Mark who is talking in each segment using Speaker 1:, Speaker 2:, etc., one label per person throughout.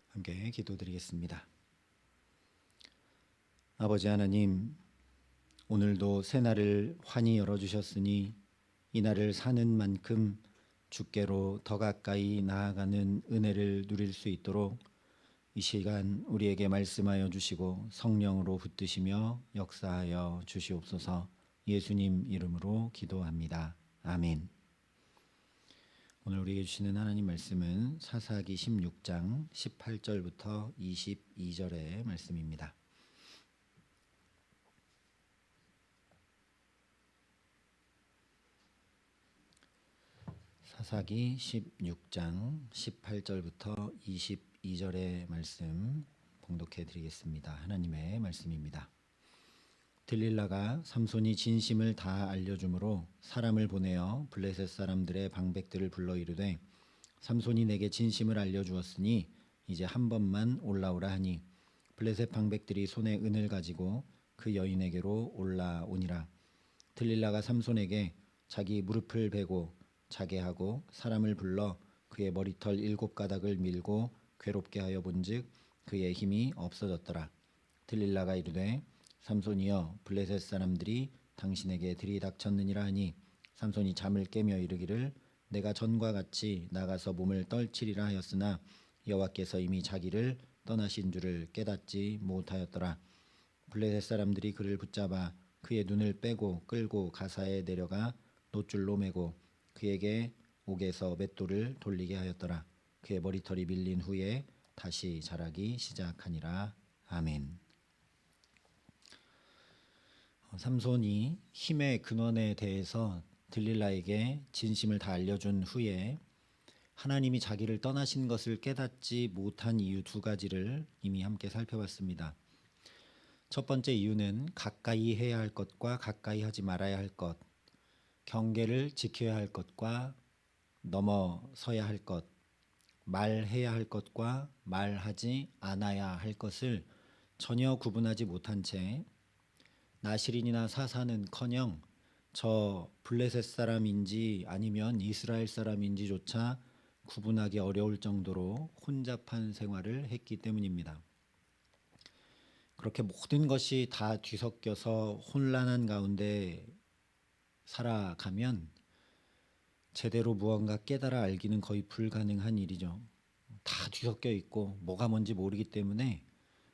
Speaker 1: 함께 기도드리겠습니다. 아버지 하나님, 오늘도 새날을 환히 열어주셨으니 이 날을 사는 만큼 주께로 더 가까이 나아가는 은혜를 누릴 수 있도록 이 시간 우리에게 말씀하여 주시고 성령으로 붙드시며 역사하여 주시옵소서. 예수님 이름으로 기도합니다. 아멘. 오늘 우리에게 주시는 하나님 말씀은 사사기 16장 18절부터 22절의 말씀입니다. 사사기 16장 18절부터 22절의 말씀 봉독해 드리겠습니다. 하나님의 말씀입니다. 들릴라가 삼손이 진심을 다 알려주므로 사람을 보내어 블레셋 사람들의 방백들을 불러 이르되 삼손이 내게 진심을 알려주었으니 이제 한 번만 올라오라 하니 블레셋 방백들이 손에 은을 가지고 그 여인에게로 올라오니라. 들릴라가 삼손에게 자기 무릎을 베고 자게 하고 사람을 불러 그의 머리털 7가닥을 밀고 괴롭게 하여 본즉 그의 힘이 없어졌더라. 들릴라가 이르되 삼손이여, 블레셋 사람들이 당신에게 들이닥쳤느니라 하니 삼손이 잠을 깨며 이르기를 내가 전과 같이 나가서 몸을 떨치리라 하였으나 여호와께서 이미 자기를 떠나신 줄을 깨닫지 못하였더라. 블레셋 사람들이 그를 붙잡아 그의 눈을 빼고 끌고 가사에 내려가 놋줄로 매고 그에게 옥에서 맷돌을 돌리게 하였더라. 그의 머리털이 밀린 후에 다시 자라기 시작하니라. 아멘. 삼손이 힘의 근원에 대해서 들릴라에게 진심을 다 알려준 후에 하나님이 자기를 떠나신 것을 깨닫지 못한 이유 두 가지를 이미 함께 살펴봤습니다. 첫 번째 이유는 가까이 해야 할 것과 가까이 하지 말아야 할 것, 경계를 지켜야 할 것과 넘어서야 할 것, 말해야 할 것과 말하지 않아야 할 것을 전혀 구분하지 못한 채 나시린이나 사사는커녕 저 블레셋 사람인지 아니면 이스라엘 사람인지조차 구분하기 어려울 정도로 혼잡한 생활을 했기 때문입니다. 그렇게 모든 것이 다 뒤섞여서 혼란한 가운데 살아가면 제대로 무언가 깨달아 알기는 거의 불가능한 일이죠. 다 뒤섞여 있고 뭐가 뭔지 모르기 때문에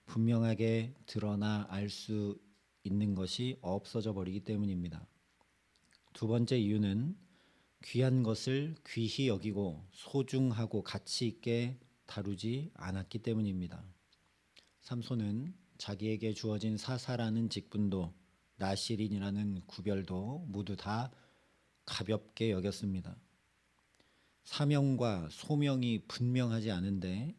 Speaker 1: 분명하게 드러나 알 수 있는 것이 없어져 버리기 때문입니다. 두 번째 이유는 귀한 것을 귀히 여기고 소중하고 가치 있게 다루지 않았기 때문입니다. 삼손은 자기에게 주어진 사사라는 직분도 나시린이라는 구별도 모두 다 가볍게 여겼습니다. 사명과 소명이 분명하지 않은데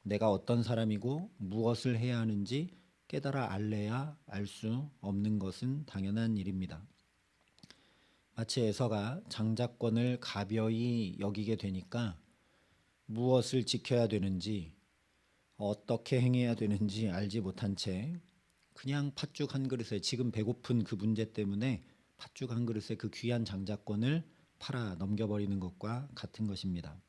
Speaker 1: 내가 어떤 사람이고 무엇을 해야 하는지 깨달아 알래야 알 수 없는 것은 당연한 일입니다. 마치 에서가 장자권을 가벼이 여기게 되니까 무엇을 지켜야 되는지 어떻게 행해야 되는지 알지 못한 채 그냥 팥죽 한 그릇에 지금 배고픈 그 문제 때문에 팥죽 한 그릇에 그 귀한 장자권을 팔아 넘겨버리는 것과 같은 것입니다.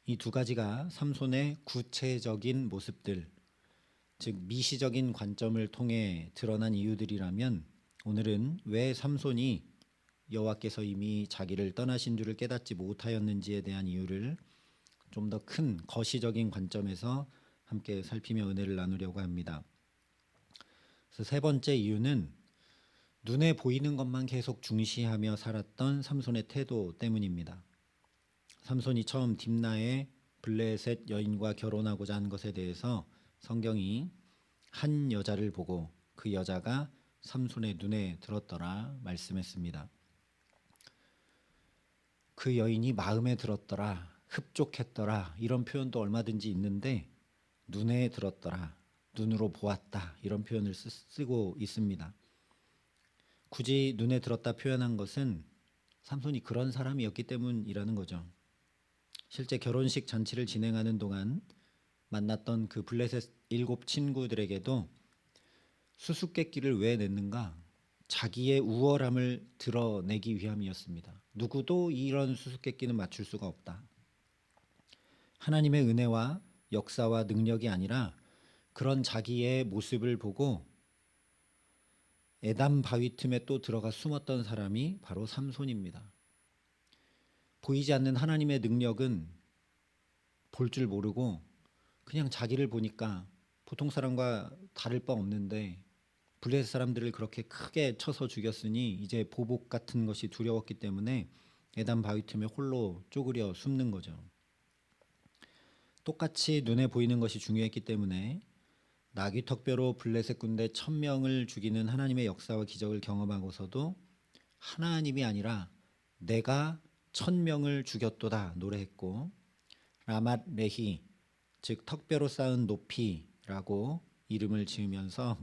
Speaker 1: 이 두 가지가 삼손의 구체적인 모습들, 즉 미시적인 관점을 통해 드러난 이유들이라면 오늘은 왜 삼손이 여호와께서 이미 자기를 떠나신 줄을 깨닫지 못하였는지에 대한 이유를 좀 더 큰 거시적인 관점에서 함께 살피며 은혜를 나누려고 합니다. 그래서 세 번째 이유는 눈에 보이는 것만 계속 중시하며 살았던 삼손의 태도 때문입니다. 삼손이 처음 딥나의 블레셋 여인과 결혼하고자 한 것에 대해서 성경이 한 여자를 보고 그 여자가 삼손의 눈에 들었더라 말씀했습니다. 그 여인이 마음에 들었더라, 흡족했더라 이런 표현도 얼마든지 있는데 눈에 들었더라, 눈으로 보았다 이런 표현을 쓰고 있습니다. 굳이 눈에 들었다 표현한 것은 삼손이 그런 사람이었기 때문이라는 거죠. 실제 결혼식 잔치를 진행하는 동안 만났던 그 블레셋 7 친구들에게도 수수께끼를 왜 냈는가? 자기의 우월함을 드러내기 위함이었습니다. 누구도 이런 수수께끼는 맞출 수가 없다. 하나님의 은혜와 역사와 능력이 아니라 그런 자기의 모습을 보고 에담 바위 틈에 또 들어가 숨었던 사람이 바로 삼손입니다. 보이지 않는 하나님의 능력은 볼 줄 모르고 그냥 자기를 보니까 보통 사람과 다를 바 없는데 블레셋 사람들을 그렇게 크게 쳐서 죽였으니 이제 보복 같은 것이 두려웠기 때문에 에담 바위 틈에 홀로 쪼그려 숨는 거죠. 똑같이 눈에 보이는 것이 중요했기 때문에 나귀 턱뼈로 블레셋 군대 1000명을 죽이는 하나님의 역사와 기적을 경험하고서도 하나님이 아니라 내가 1000명을 죽였도다 노래했고, 라맛 레히 즉 턱뼈로 쌓은 높이라고 이름을 지으면서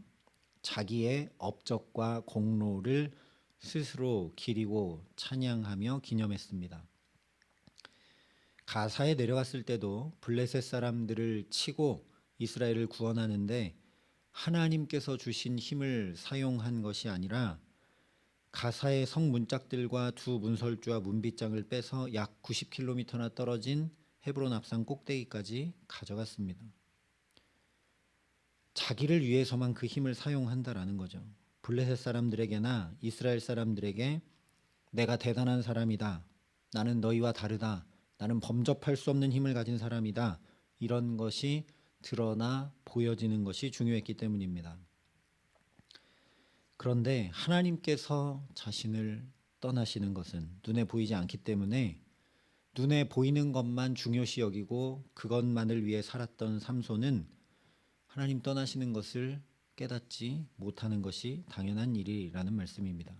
Speaker 1: 자기의 업적과 공로를 스스로 기리고 찬양하며 기념했습니다. 가사에 내려갔을 때도 블레셋 사람들을 치고 이스라엘을 구원하는데 하나님께서 주신 힘을 사용한 것이 아니라 가사의 성문짝들과 두 문설주와 문빗장을 빼서 약 90km나 떨어진 헤브론 앞산 꼭대기까지 가져갔습니다. 자기를 위해서만 그 힘을 사용한다라는 거죠. 블레셋 사람들에게나 이스라엘 사람들에게 내가 대단한 사람이다, 나는 너희와 다르다, 나는 범접할 수 없는 힘을 가진 사람이다, 이런 것이 드러나 보여지는 것이 중요했기 때문입니다. 그런데 하나님께서 자신을 떠나시는 것은 눈에 보이지 않기 때문에 눈에 보이는 것만 중요시 여기고 그것만을 위해 살았던 삼손은 하나님 떠나시는 것을 깨닫지 못하는 것이 당연한 일이라는 말씀입니다.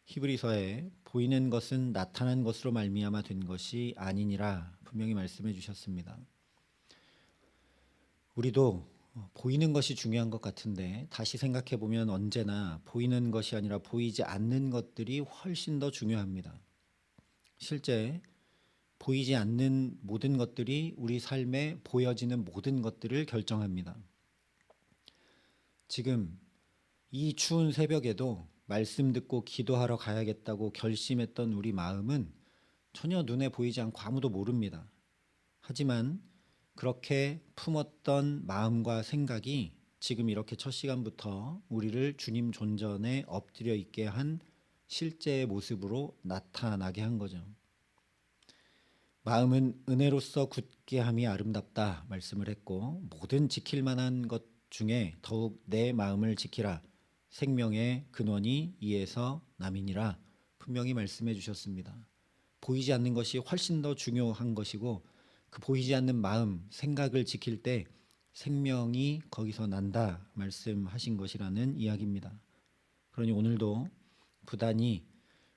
Speaker 1: 히브리서에 보이는 것은 나타난 것으로 말미암아 된 것이 아니니라 분명히 말씀해 주셨습니다. 우리도 보이는 것이 중요한 것 같은데 다시 생각해 보면 언제나 보이는 것이 아니라 보이지 않는 것들이 훨씬 더 중요합니다. 실제 보이지 않는 모든 것들이 우리 삶에 보여지는 모든 것들을 결정합니다. 지금 이 추운 새벽에도 말씀 듣고 기도하러 가야겠다고 결심했던 우리 마음은 전혀 눈에 보이지 않고 아무도 모릅니다. 하지만 그렇게 품었던 마음과 생각이 지금 이렇게 첫 시간부터 우리를 주님 존전에 엎드려 있게 한 실제의 모습으로 나타나게 한 거죠. 마음은 은혜로서 굳게 함이 아름답다 말씀을 했고, 모든 지킬 만한 것 중에 더욱 내 마음을 지키라, 생명의 근원이 이에서 남이니라 분명히 말씀해 주셨습니다. 보이지 않는 것이 훨씬 더 중요한 것이고 그 보이지 않는 마음, 생각을 지킬 때 생명이 거기서 난다 말씀하신 것이라는 이야기입니다. 그러니 오늘도 부단히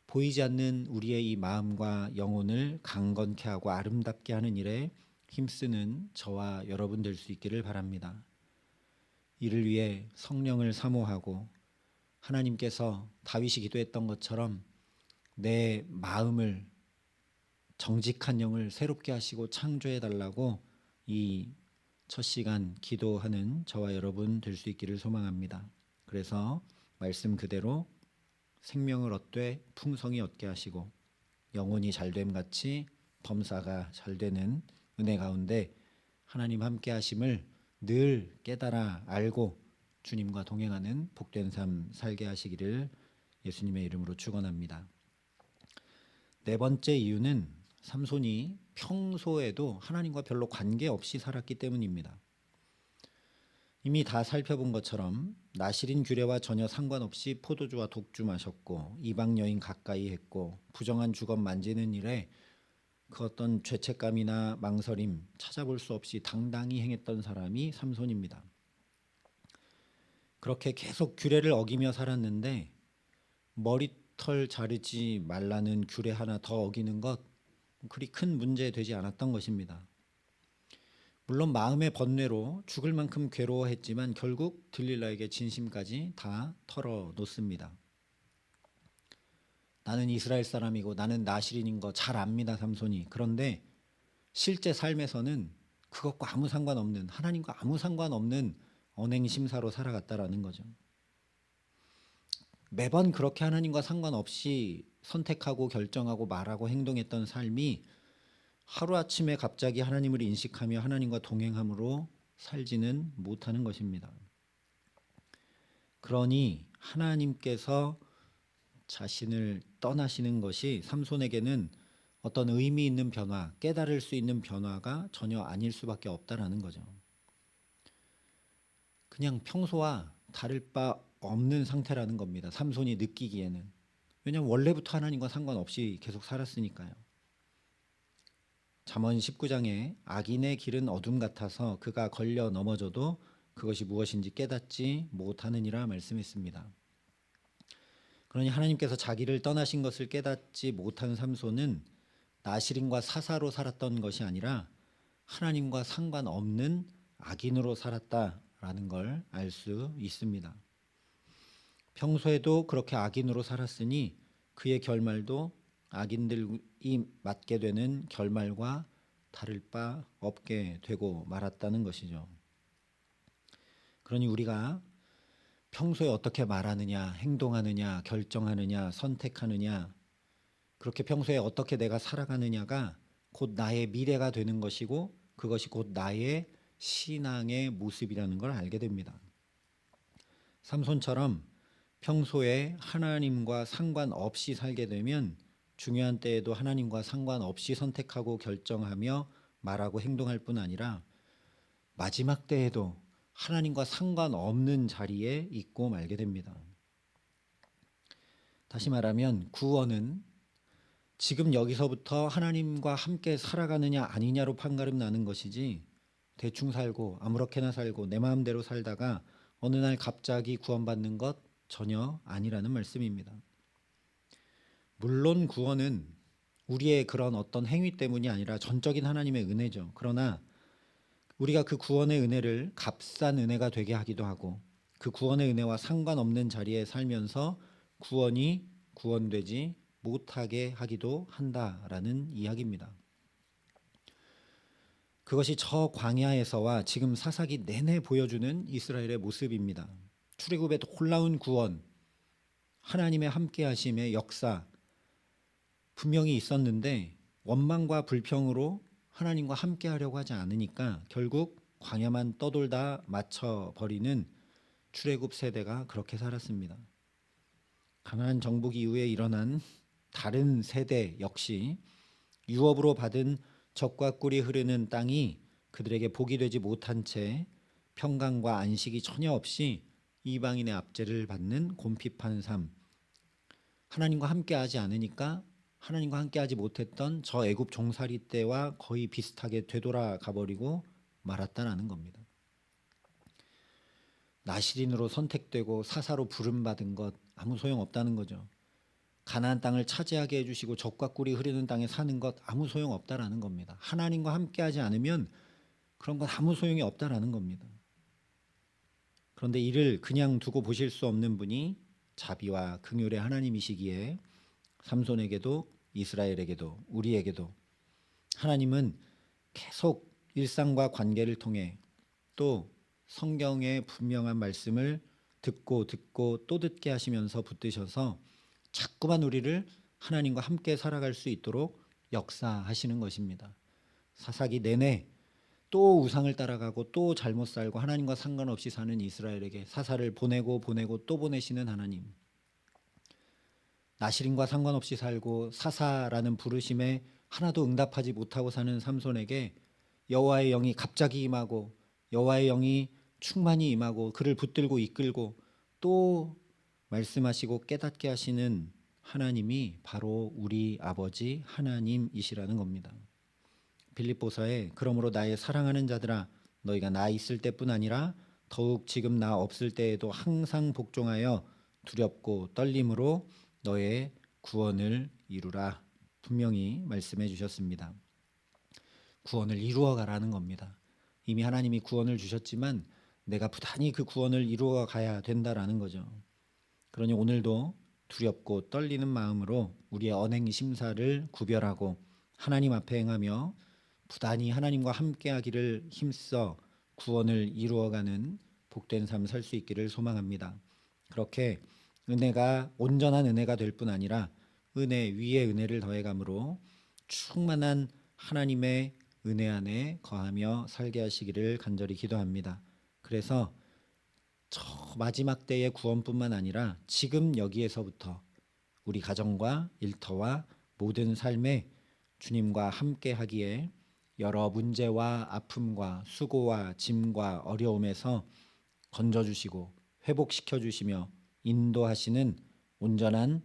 Speaker 1: 보이지 않는 우리의 이 마음과 영혼을 강건케 하고 아름답게 하는 일에 힘쓰는 저와 여러분 될 수 있기를 바랍니다. 이를 위해 성령을 사모하고 하나님께서 다윗이 기도했던 것처럼 내 마음을, 정직한 영을 새롭게 하시고 창조해 달라고 이 첫 시간 기도하는 저와 여러분 될 수 있기를 소망합니다. 그래서 말씀 그대로 생명을 얻되 풍성히 얻게 하시고 영혼이 잘됨 같이 범사가 잘되는 은혜 가운데 하나님 함께 하심을 늘 깨달아 알고 주님과 동행하는 복된 삶 살게 하시기를 예수님의 이름으로 축원합니다. 네 번째 이유는 삼손이 평소에도 하나님과 별로 관계없이 살았기 때문입니다. 이미 다 살펴본 것처럼 나실인 규례와 전혀 상관없이 포도주와 독주 마셨고 이방 여인 가까이 했고 부정한 주검 만지는 일에 그 어떤 죄책감이나 망설임 찾아볼 수 없이 당당히 행했던 사람이 삼손입니다. 그렇게 계속 규례를 어기며 살았는데 머리털 자르지 말라는 규례 하나 더 어기는 것 그리 큰 문제 되지 않았던 것입니다. 물론 마음의 번뇌로 죽을 만큼 괴로워했지만 결국 들릴라에게 진심까지 다 털어놓습니다. 나는 이스라엘 사람이고 나는 나실인인 거 잘 압니다, 삼손이. 그런데 실제 삶에서는 그것과 아무 상관없는, 하나님과 아무 상관없는 언행심사로 살아갔다라는 거죠. 매번 그렇게 하나님과 상관없이 선택하고 결정하고 말하고 행동했던 삶이 하루아침에 갑자기 하나님을 인식하며 하나님과 동행함으로 살지는 못하는 것입니다. 그러니 하나님께서 자신을 떠나시는 것이 삼손에게는 어떤 의미 있는 변화, 깨달을 수 있는 변화가 전혀 아닐 수밖에 없다라는 거죠. 그냥 평소와 다를 바 없는 상태라는 겁니다. 삼손이 느끼기에는. 왜냐하면 원래부터 하나님과 상관없이 계속 살았으니까요. 잠언 19장에 악인의 길은 어둠 같아서 그가 걸려 넘어져도 그것이 무엇인지 깨닫지 못하느니라 말씀했습니다. 그러니 하나님께서 자기를 떠나신 것을 깨닫지 못한 삼손은 나실인과 사사로 살았던 것이 아니라 하나님과 상관없는 악인으로 살았다라는 걸 알 수 있습니다. 평소에도 그렇게 악인으로 살았으니 그의 결말도 악인들이 맞게 되는 결말과 다를 바 없게 되고 말았다는 것이죠. 그러니 우리가 평소에 어떻게 말하느냐, 행동하느냐, 결정하느냐, 선택하느냐, 그렇게 평소에 어떻게 내가 살아가느냐가 곧 나의 미래가 되는 것이고 그것이 곧 나의 신앙의 모습이라는 걸 알게 됩니다. 삼손처럼 평소에 하나님과 상관없이 살게 되면 중요한 때에도 하나님과 상관없이 선택하고 결정하며 말하고 행동할 뿐 아니라 마지막 때에도 하나님과 상관없는 자리에 있고 말게 됩니다. 다시 말하면 구원은 지금 여기서부터 하나님과 함께 살아가느냐 아니냐로 판가름 나는 것이지 대충 살고 아무렇게나 살고 내 마음대로 살다가 어느 날 갑자기 구원받는 것 전혀 아니라는 말씀입니다. 물론 구원은 우리의 그런 어떤 행위 때문이 아니라 전적인 하나님의 은혜죠. 그러나 우리가 그 구원의 은혜를 값싼 은혜가 되게 하기도 하고 그 구원의 은혜와 상관없는 자리에 살면서 구원이 구원되지 못하게 하기도 한다라는 이야기입니다. 그것이 저 광야에서와 지금 사사기 내내 보여주는 이스라엘의 모습입니다. 출애굽의 놀라운 구원, 하나님의 함께하심의 역사 분명히 있었는데 원망과 불평으로 하나님과 함께하려고 하지 않으니까 결국 광야만 떠돌다 맞춰버리는 출애굽 세대가 그렇게 살았습니다. 가나안 정복 이후에 일어난 다른 세대 역시 유업으로 받은 젖과 꿀이 흐르는 땅이 그들에게 복이 되지 못한 채 평강과 안식이 전혀 없이 이방인의 압제를 받는 곰핍한 삶, 하나님과 함께하지 않으니까 하나님과 함께하지 못했던 저 애굽 종살이 때와 거의 비슷하게 되돌아가 버리고 말았다라는 겁니다. 나실인으로 선택되고 사사로 부름받은 것 아무 소용없다는 거죠. 가나안 땅을 차지하게 해주시고 젖과 꿀이 흐르는 땅에 사는 것 아무 소용없다라는 겁니다. 하나님과 함께하지 않으면 그런 건 아무 소용이 없다라는 겁니다. 그런데 이를 그냥 두고 보실 수 없는 분이 자비와 긍휼의 하나님이시기에 삼손에게도 이스라엘에게도 우리에게도 하나님은 계속 일상과 관계를 통해 또 성경의 분명한 말씀을 듣고 또 듣게 하시면서 붙드셔서 자꾸만 우리를 하나님과 함께 살아갈 수 있도록 역사하시는 것입니다. 사사기 내내 또 우상을 따라가고 또 잘못 살고 하나님과 상관없이 사는 이스라엘에게 사사를 보내고 또 보내시는 하나님, 나실인과 상관없이 살고 사사라는 부르심에 하나도 응답하지 못하고 사는 삼손에게 여호와의 영이 갑자기 임하고 여호와의 영이 충만히 임하고 그를 붙들고 이끌고 또 말씀하시고 깨닫게 하시는 하나님이 바로 우리 아버지 하나님이시라는 겁니다. 빌립보서에 그러므로 나의 사랑하는 자들아 너희가 나 있을 때뿐 아니라 더욱 지금 나 없을 때에도 항상 복종하여 두렵고 떨림으로 너의 구원을 이루라 분명히 말씀해 주셨습니다. 구원을 이루어 가라는 겁니다. 이미 하나님이 구원을 주셨지만 내가 부단히 그 구원을 이루어 가야 된다라는 거죠. 그러니 오늘도 두렵고 떨리는 마음으로 우리의 언행 심사를 구별하고 하나님 앞에 행하며 부단히 하나님과 함께하기를 힘써 구원을 이루어가는 복된 삶 살 수 있기를 소망합니다. 그렇게 은혜가 온전한 은혜가 될 뿐 아니라 은혜 위에 은혜를 더해감으로 충만한 하나님의 은혜 안에 거하며 살게 하시기를 간절히 기도합니다. 그래서 저 마지막 때의 구원뿐만 아니라 지금 여기에서부터 우리 가정과 일터와 모든 삶에 주님과 함께 하기에 여러 문제와 아픔과 수고와 짐과 어려움에서 건져주시고 회복시켜 주시며 인도하시는 온전한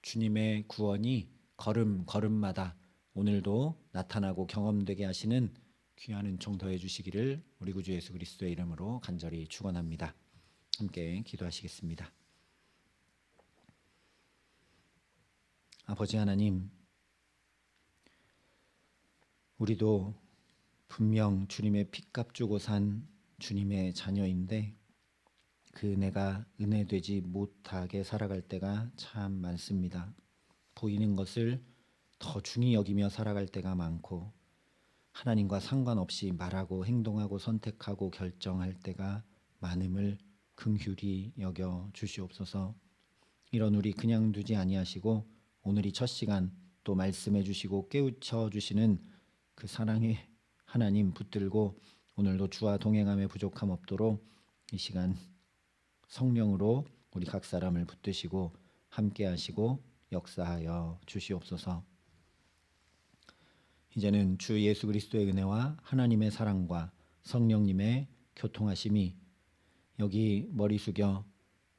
Speaker 1: 주님의 구원이 걸음걸음마다 오늘도 나타나고 경험되게 하시는 귀한 은총 더해 주시기를 우리 구주 예수 그리스도의 이름으로 간절히 축원합니다. 함께 기도하시겠습니다. 아버지 하나님, 우리도 분명 주님의 핏값 주고 산 주님의 자녀인데 그 은혜가 은혜되지 못하게 살아갈 때가 참 많습니다. 보이는 것을 더 중히 여기며 살아갈 때가 많고 하나님과 상관없이 말하고 행동하고 선택하고 결정할 때가 많음을 긍휼히 여겨 주시옵소서. 이런 우리 그냥 두지 아니하시고 오늘 이 첫 시간 또 말씀해 주시고 깨우쳐 주시는 그 사랑의 하나님 붙들고 오늘도 주와 동행함에 부족함 없도록 이 시간 성령으로 우리 각 사람을 붙드시고 함께 하시고 역사하여 주시옵소서. 이제는 주 예수 그리스도의 은혜와 하나님의 사랑과 성령님의 교통하심이 여기 머리 숙여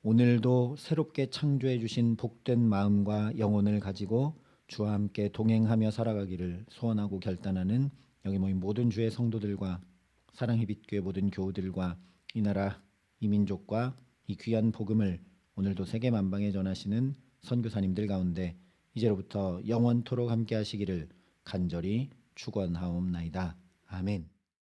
Speaker 1: 오늘도 새롭게 창조해 주신 복된 마음과 영혼을 가지고 주와 함께 동행하며 살아가기를 소원하고 결단하는 여기 모인 모든 주의 성도들과 사랑의 빛교회 모든 교우들과 이 나라 이 민족과 이 귀한 복음을 오늘도 세계 만방에 전하시는 선교사님들 가운데 이제로부터 영원토록 함께 하시기를 간절히 축원하옵나이다. 아멘.